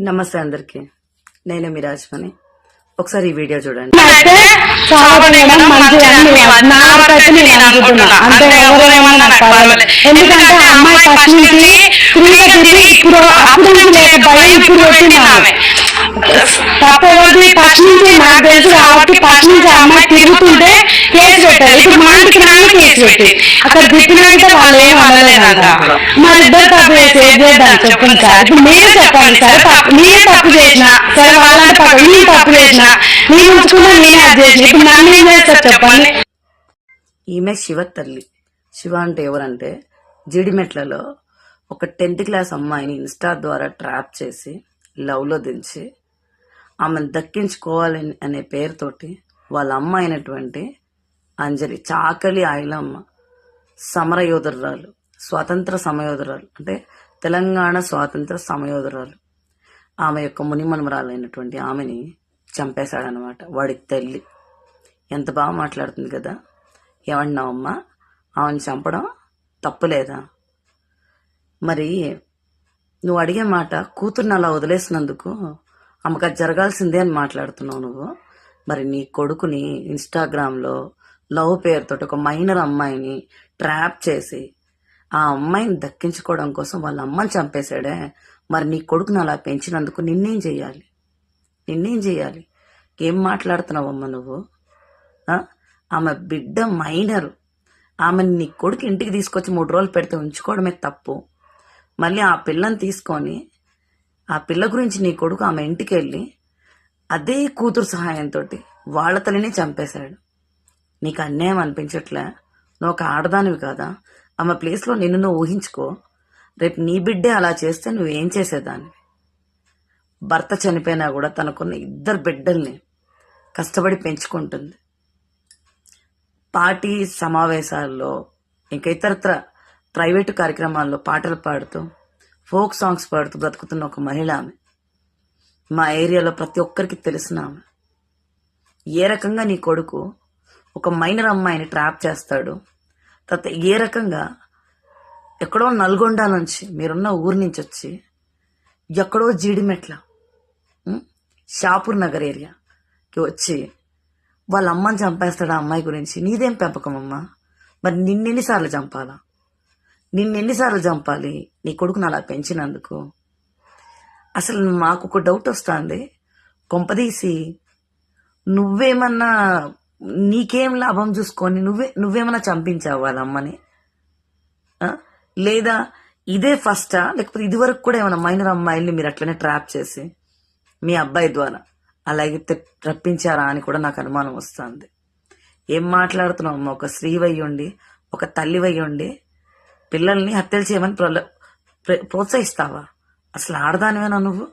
నమస్తే అందరికి. నేనే మీ రాజ్మణి. ఒకసారి ఈ వీడియో చూడండి. ఎందుకంటే అమ్మాయి ఫస్ట్ నుంచి ఇప్పుడు అప్పుడు భయం ఇప్పుడు పెట్టింది. తప్పవద్దు ఫస్ట్ నుంచి నాకు తెలుసు కాబట్టి ఫస్ట్ నుంచి అమ్మాయి తిరుగుతుంటే కేసు పెట్టారు. ఇప్పుడు మా ఇంటికి నాన్న కేసు పెట్టి అక్కడ తిప్పినాక వాళ్ళు ఏం అనలేదంట. మరి ఇద్దరు తప్పు చేసి ఏం చేద్దాం చెప్పండి సార్. ఇప్పుడు మీరు చెప్పండి సార్. నేను తప్పు చేసిన సరే వాళ్ళంటే పక్క నేను తప్పు చేసిన నేను ఉంచుకున్నా నేనే అది చేసిన ఇప్పుడు నన్ను ఏం చేస్తారు చెప్పండి. ఈమె శివ తల్లి. శివ అంటే ఎవరంటే జీడిమెట్లలో ఒక 10th క్లాస్ అమ్మాయిని ఇన్స్టా ద్వారా ట్రాప్ చేసి లవ్లో దించి ఆమెను దక్కించుకోవాలని అనే పేరుతోటి వాళ్ళ అమ్మ అయినటువంటి అంజలి, చాకలి ఆయిలమ్మ, సమరయోధురాలు, స్వాతంత్ర సమయోధురాలు అంటే తెలంగాణ స్వాతంత్ర సమయోధురాలు, ఆమె యొక్క మునిమనుమరాలైనటువంటి ఆమెని చంపేశాడనమాట వాడి తల్లి. ఎంత బాగా మాట్లాడుతుంది కదా. ఏమన్నావమ్మా, ఆమెను చంపడం తప్పులేదా? మరి నువ్వు అడిగే మాట కూతుర్ని అలా వదిలేసినందుకు ఆమెకు అది జరగాల్సిందే అని మాట్లాడుతున్నావు నువ్వు. మరి నీ కొడుకుని ఇన్స్టాగ్రామ్లో లవ్ పేరుతో ఒక మైనర్ అమ్మాయిని ట్రాప్ చేసి ఆ అమ్మాయిని దక్కించుకోవడం కోసం వాళ్ళ అమ్మని చంపేశాడే. మరి నీ కొడుకుని అలా పెంచినందుకు నిన్నేం చెయ్యాలి? ఏం మాట్లాడుతున్నావమ్మా నువ్వు? ఆమె బిడ్డ మైనరు. ఆమెను నీ కొడుకు ఇంటికి తీసుకొచ్చి 3 రోజులు పెడితే ఉంచుకోవడమే తప్పు. మళ్ళీ ఆ పిల్లని తీసుకొని ఆ పిల్ల గురించి నీ కొడుకు ఆమె ఇంటికి వెళ్ళి అదే కూతురు సహాయంతో వాళ్ళ తల్లిని చంపేశాడు. నీకు అన్యాయం అనిపించట్లే? నువ్వు ఒక ఆడదానివి కాదా? ఆమె ప్లేస్లో నిన్ను నువ్వు ఊహించుకో. రేపు నీ బిడ్డే అలా చేస్తే నువ్వేం చేసేదాన్ని? భర్త చనిపోయినా కూడా తనకున్న 2 బిడ్డల్ని కష్టపడి పెంచుకుంటుంది. పార్టీ సమావేశాల్లో ఇంకా ఇతరత్ర ప్రైవేటు కార్యక్రమాల్లో పాటలు పాడుతూ ఫోక్ సాంగ్స్ పాడుతూ బ్రతుకుతున్న ఒక మహిళ ఆమె. మా ఏరియాలో ప్రతి ఒక్కరికి తెలిసిన ఆమె. ఏ రకంగా నీ కొడుకు ఒక మైనర్ అమ్మాయిని ట్రాప్ చేస్తాడు, తర్వాత ఏ రకంగా ఎక్కడో నల్గొండ నుంచి మీరున్న ఊరి నుంచి వచ్చి ఎక్కడో జీడిమెట్ల షాపూర్ నగర్ ఏరియాకి వచ్చి వాళ్ళ అమ్మని చంపేస్తాడు. ఆ అమ్మాయి గురించి నీదేం పెంపకం అమ్మా? మరి నిన్నెన్నిసార్లు చంపాలి నీ కొడుకుని అలా పెంచినందుకు? అసలు మాకు ఒక డౌట్ వస్తుంది. కొంపదీసి నువ్వేమన్నా నీకేం లాభం చూసుకొని నువ్వేమన్నా చంపించావు వాళ్ళ అమ్మని? లేదా ఇదే ఫస్టా, లేకపోతే ఇది వరకు కూడా ఏమైనా మైనర్ అమ్మాయిల్ని మీరు అట్లనే ట్రాప్ చేసి మీ అబ్బాయి ద్వారా అలాగే రప్పించారా అని కూడా నాకు అనుమానం వస్తుంది. ఏం మాట్లాడుతున్నావు అమ్మ? ఒక స్త్రీవయ్యుండి, ఒక తల్లివయ్యుండి పిల్లల్ని హత్యలు చేయమని ప్రోత్సహిస్తావా? అసలు ఆడదానివేనా నువ్వు?